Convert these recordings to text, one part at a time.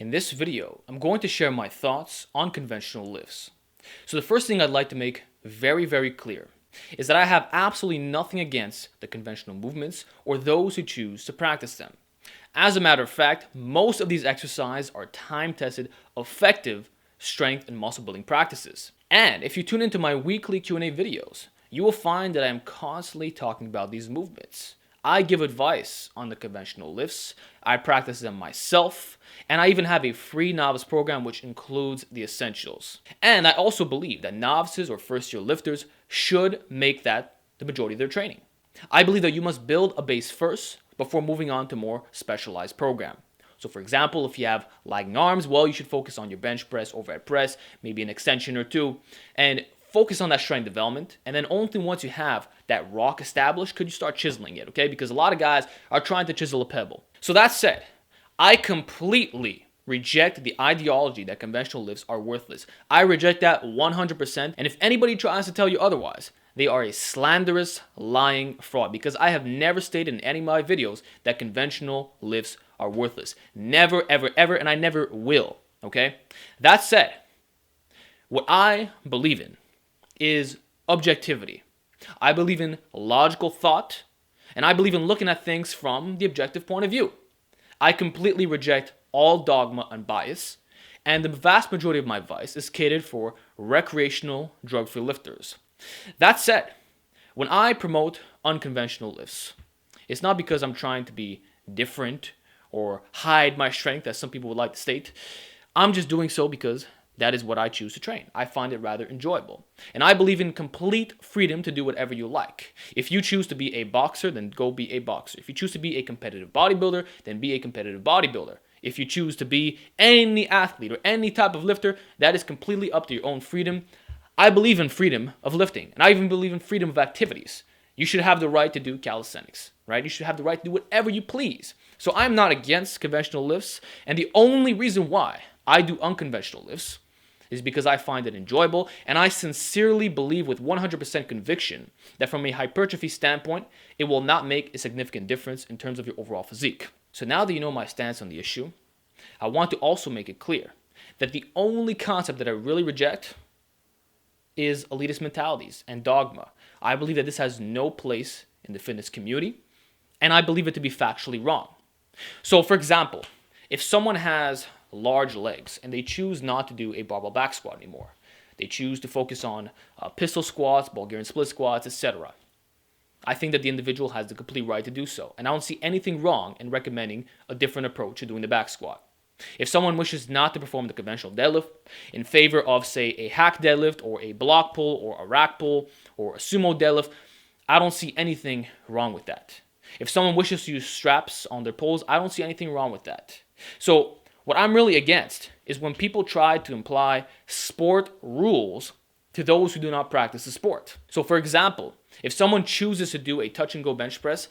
In this video, I'm going to share my thoughts on conventional lifts. So the first thing I'd like to make very clear is that I have absolutely nothing against the conventional movements or those who choose to practice them. As a matter of fact, most of these exercises are time-tested, effective strength and muscle building practices. And if you tune into my weekly Q&A videos, you will find that I am constantly talking about these movements. I give advice on the conventional lifts, I practice them myself, and I even have a free novice program which includes the essentials. And I also believe that novices or first-year lifters should make that the majority of their training. I believe that you must build a base first before moving on to more specialized program. So for example, if you have lagging arms, well, you should focus on your bench press, overhead press, maybe an extension or two, and focus on that strength development. And then only once you have that rock established could you start chiseling it, okay? Because a lot of guys are trying to chisel a pebble. So that said, I completely reject the ideology that conventional lifts are worthless. I reject that 100%. And if anybody tries to tell you otherwise, they are a slanderous, lying fraud, because I have never stated in any of my videos that conventional lifts are worthless. Never, ever, and I never will, okay? That said, what I believe in is objectivity. I believe in logical thought, and I believe in looking at things from the objective point of view. I completely reject all dogma and bias, and the vast majority of my advice is catered for recreational drug-free lifters. That said, when I promote unconventional lifts, it's not because I'm trying to be different or hide my strength, as some people would like to state. I'm just doing so because that is what I choose to train. I find it rather enjoyable. And I believe in complete freedom to do whatever you like. If you choose to be a boxer, then go be a boxer. If you choose to be a competitive bodybuilder, then be a competitive bodybuilder. If you choose to be any athlete or any type of lifter, that is completely up to your own freedom. I believe in freedom of lifting, and I even believe in freedom of activities. You should have the right to do calisthenics, right? You should have the right to do whatever you please. So I'm not against conventional lifts, and the only reason why I do unconventional lifts is because I find it enjoyable, and I sincerely believe with 100% conviction that from a hypertrophy standpoint, it will not make a significant difference in terms of your overall physique. So now that you know my stance on the issue, I want to also make it clear that the only concept that I really reject is elitist mentalities and dogma. I believe that this has no place in the fitness community, and I believe it to be factually wrong. So for example, if someone has large legs and they choose not to do a barbell back squat anymore, they choose to focus on pistol squats, Bulgarian split squats, etc., I think that the individual has the complete right to do so, and I don't see anything wrong in recommending a different approach to doing the back squat. If someone wishes not to perform the conventional deadlift in favor of, say, a hack deadlift or a block pull or a rack pull or a sumo deadlift, I don't see anything wrong with that. If someone wishes to use straps on their pulls, I don't see anything wrong with that. So what I'm really against is when people try to imply sport rules to those who do not practice the sport. So for example, if someone chooses to do a touch and go bench press,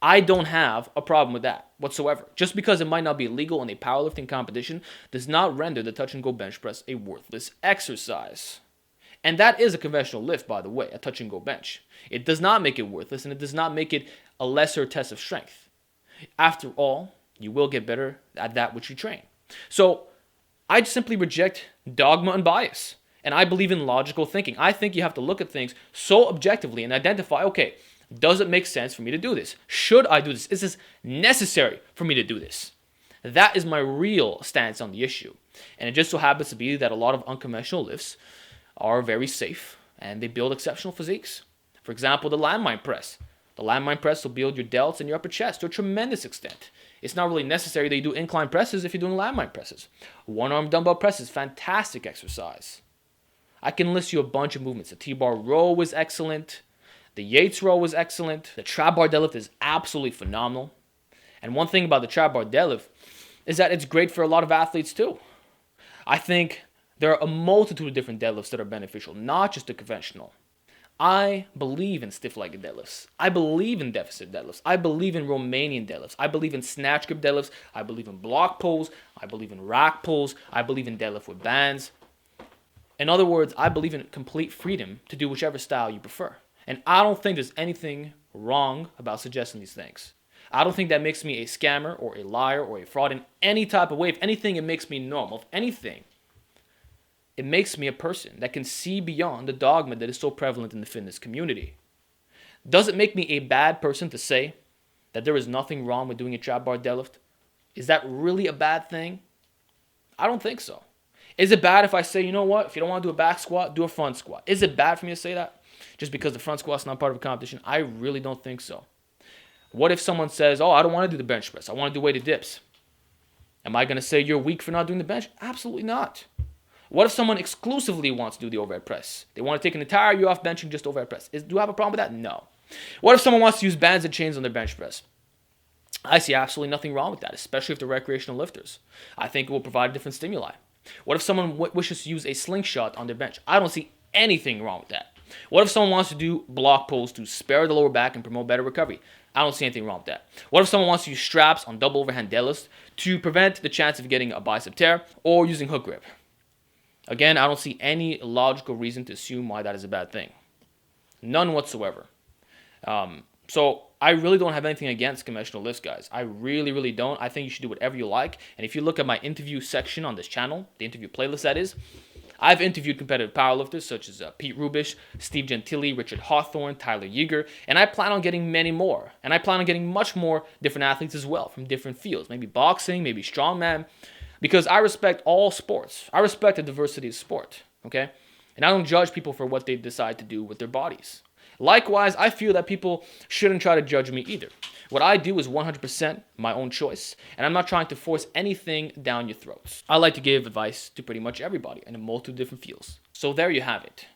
I don't have a problem with that whatsoever. Just because it might not be illegal in a powerlifting competition does not render the touch and go bench press a worthless exercise. And that is a conventional lift, by the way, a touch and go bench. It does not make it worthless, and it does not make it a lesser test of strength. After all, you will get better at that which you train. So I simply reject dogma and bias, and I believe in logical thinking. I think you have to look at things so objectively and identify, okay, does it make sense for me to do this? Should I do this? Is this necessary for me to do this? That is my real stance on the issue. And it just so happens to be that a lot of unconventional lifts are very safe and they build exceptional physiques. For example, the landmine press. The landmine press will build your delts and your upper chest to a tremendous extent. It's not really necessary that you do incline presses if you're doing landmine presses. One-arm dumbbell presses, fantastic exercise. I can list you a bunch of movements. The T-bar row is excellent. The Yates row was excellent. The trap bar deadlift is absolutely phenomenal. And one thing about the trap bar deadlift is that it's great for a lot of athletes too. I think there are a multitude of different deadlifts that are beneficial, not just the conventional. I believe in stiff-legged deadlifts. I believe in deficit deadlifts. I believe in Romanian deadlifts. I believe in snatch grip deadlifts. I believe in block pulls. I believe in rack pulls. I believe in deadlift with bands. In other words, I believe in complete freedom to do whichever style you prefer. And I don't think there's anything wrong about suggesting these things. I don't think that makes me a scammer or a liar or a fraud in any type of way. If anything, it makes me normal. If anything, it makes me a person that can see beyond the dogma that is so prevalent in the fitness community. Does it make me a bad person to say that there is nothing wrong with doing a trap bar deadlift? Is that really a bad thing? I don't think so. Is it bad if I say, you know what, if you don't want to do a back squat, do a front squat? Is it bad for me to say that? Just because the front squat's not part of a competition? I really don't think so. What if someone says, oh, I don't want to do the bench press, I want to do weighted dips? Am I going to say you're weak for not doing the bench? Absolutely not. What if someone exclusively wants to do the overhead press? They want to take an entire year off benching just overhead press. Do I have a problem with that? No. What if someone wants to use bands and chains on their bench press? I see absolutely nothing wrong with that, especially if they're recreational lifters. I think it will provide a different stimuli. What if someone wishes to use a slingshot on their bench? I don't see anything wrong with that. What if someone wants to do block pulls to spare the lower back and promote better recovery? I don't see anything wrong with that. What if someone wants to use straps on double overhand deadlifts to prevent the chance of getting a bicep tear or using hook grip? Again, I don't see any logical reason to assume why that is a bad thing. None whatsoever. So I really don't have anything against conventional lifts, guys. I really, really don't. I think you should do whatever you like. And if you look at my interview section on this channel, the interview playlist that is, I've interviewed competitive powerlifters such as Pete Rubish, Steve Gentili, Richard Hawthorne, Tyler Yeager, and I plan on getting many more. And I plan on getting much more different athletes as well from different fields, maybe boxing, maybe strongman, because I respect all sports. I respect the diversity of sport, okay? And I don't judge people for what they decide to do with their bodies. Likewise, I feel that people shouldn't try to judge me either. What I do is 100% my own choice, and I'm not trying to force anything down your throats. I like to give advice to pretty much everybody in a multitude of different fields. So there you have it.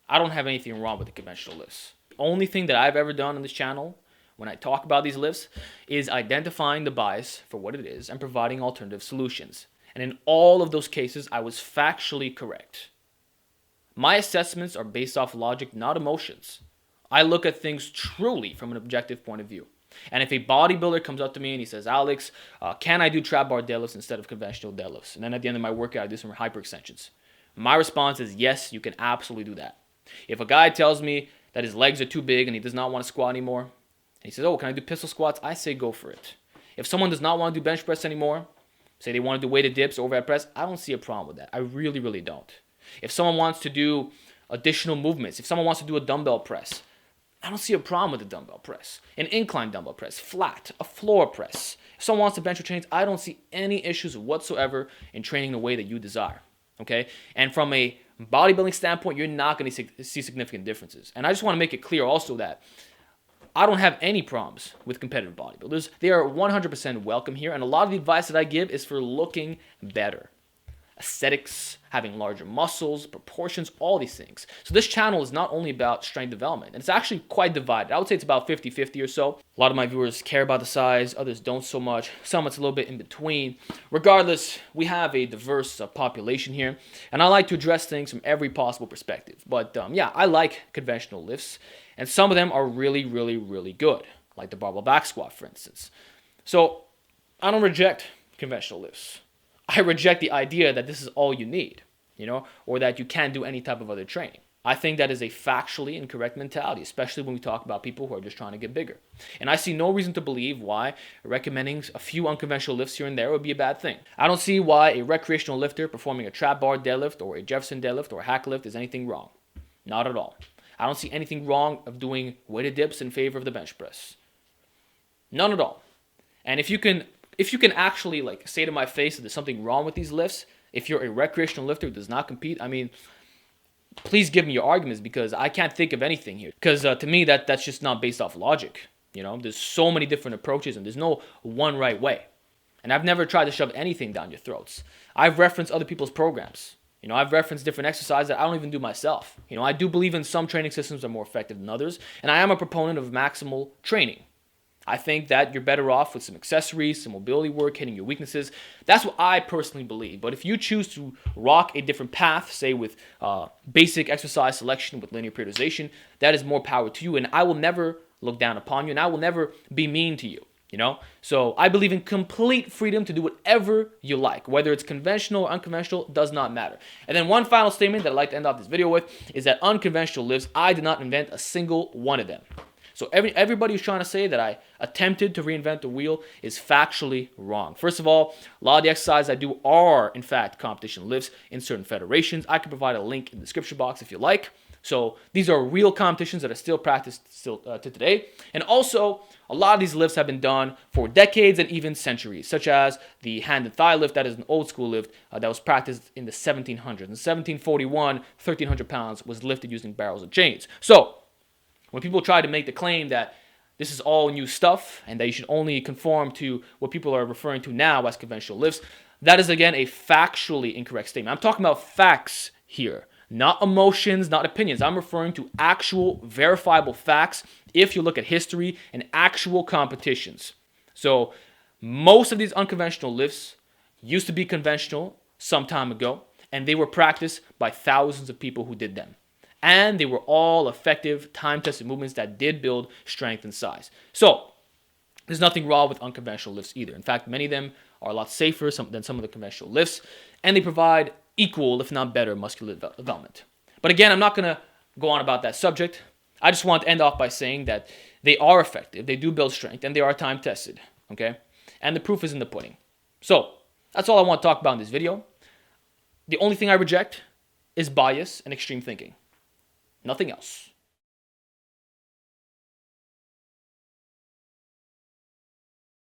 I don't have anything wrong with the conventional lifts. The only thing that I've ever done on this channel when I talk about these lifts is identifying the bias for what it is and providing alternative solutions. And in all of those cases, I was factually correct. My assessments are based off logic, not emotions. I look at things truly from an objective point of view. And if a bodybuilder comes up to me and he says, Alex, can I do trap bar deadlifts instead of conventional deadlifts? And then at the end of my workout, I do some hyperextensions. My response is yes, you can absolutely do that. If a guy tells me that his legs are too big and he does not want to squat anymore, and he says, oh, can I do pistol squats? I say go for it. If someone does not want to do bench press anymore, say they want to do weighted dips or overhead press, I don't see a problem with that. I really, really don't. If someone wants to do additional movements, if someone wants to do a dumbbell press, I don't see a problem with a dumbbell press, an incline dumbbell press, flat, a floor press. If someone wants to bench or chains, I don't see any issues whatsoever in training the way that you desire, okay? And from a bodybuilding standpoint, you're not going to see significant differences. And I just want to make it clear also that I don't have any problems with competitive bodybuilders. They are 100% welcome here, and a lot of the advice that I give is for looking better. Aesthetics, having larger muscles, proportions, all these things. So this channel is not only about strength development, and it's actually quite divided. I would say it's about 50-50 or so. A lot of my viewers care about the size, others don't so much. Some it's a little bit in between. Regardless, we have a diverse population here, and I like to address things from every possible perspective. But yeah, I like conventional lifts, and some of them are really, really, really good, like the barbell back squat, for instance. So I don't reject conventional lifts. I reject the idea that this is all you need, or that you can't do any type of other training. I think that is a factually incorrect mentality, especially when we talk about people who are just trying to get bigger. And I see no reason to believe why recommending a few unconventional lifts here and there would be a bad thing. I don't see why a recreational lifter performing a trap bar deadlift or a Jefferson deadlift or a hack lift is anything wrong. Not at all. I don't see anything wrong of doing weighted dips in favor of the bench press. None at all. And if you can actually say to my face that there's something wrong with these lifts, if you're a recreational lifter who does not compete, please give me your arguments, because I can't think of anything here. Because to me, that's just not based off logic. There's so many different approaches and there's no one right way. And I've never tried to shove anything down your throats. I've referenced other people's programs. I've referenced different exercises that I don't even do myself. I do believe in some training systems are more effective than others, and I am a proponent of maximal training. I think that you're better off with some accessories, some mobility work, hitting your weaknesses. That's what I personally believe. But if you choose to rock a different path, say with basic exercise selection with linear periodization, that is more power to you. And I will never look down upon you, and I will never be mean to you. So I believe in complete freedom to do whatever you like. Whether it's conventional or unconventional, does not matter. And then one final statement that I'd like to end off this video with is that unconventional lifts, I did not invent a single one of them. So everybody who's trying to say that I attempted to reinvent the wheel is factually wrong. First of all, a lot of the exercises I do are, in fact, competition lifts in certain federations. I can provide a link in the description box if you like. So these are real competitions that are still practiced to today. And also, a lot of these lifts have been done for decades and even centuries, such as the hand and thigh lift. That is an old school lift that was practiced in the 1700s. In 1741, 1,300 pounds was lifted using barrels and chains. So when people try to make the claim that this is all new stuff and that you should only conform to what people are referring to now as conventional lifts, that is, again, a factually incorrect statement. I'm talking about facts here. Not emotions, not opinions. I'm referring to actual verifiable facts if you look at history and actual competitions. So most of these unconventional lifts used to be conventional some time ago, and they were practiced by thousands of people who did them. And they were all effective, time-tested movements that did build strength and size. So there's nothing wrong with unconventional lifts either. In fact, many of them are a lot safer than some of the conventional lifts, and they provide equal, if not better, muscular development. But again, I'm not going to go on about that subject. I just want to end off by saying that they are effective, they do build strength, and they are time-tested, okay? And the proof is in the pudding. So that's all I want to talk about in this video. The only thing I reject is bias and extreme thinking. Nothing else.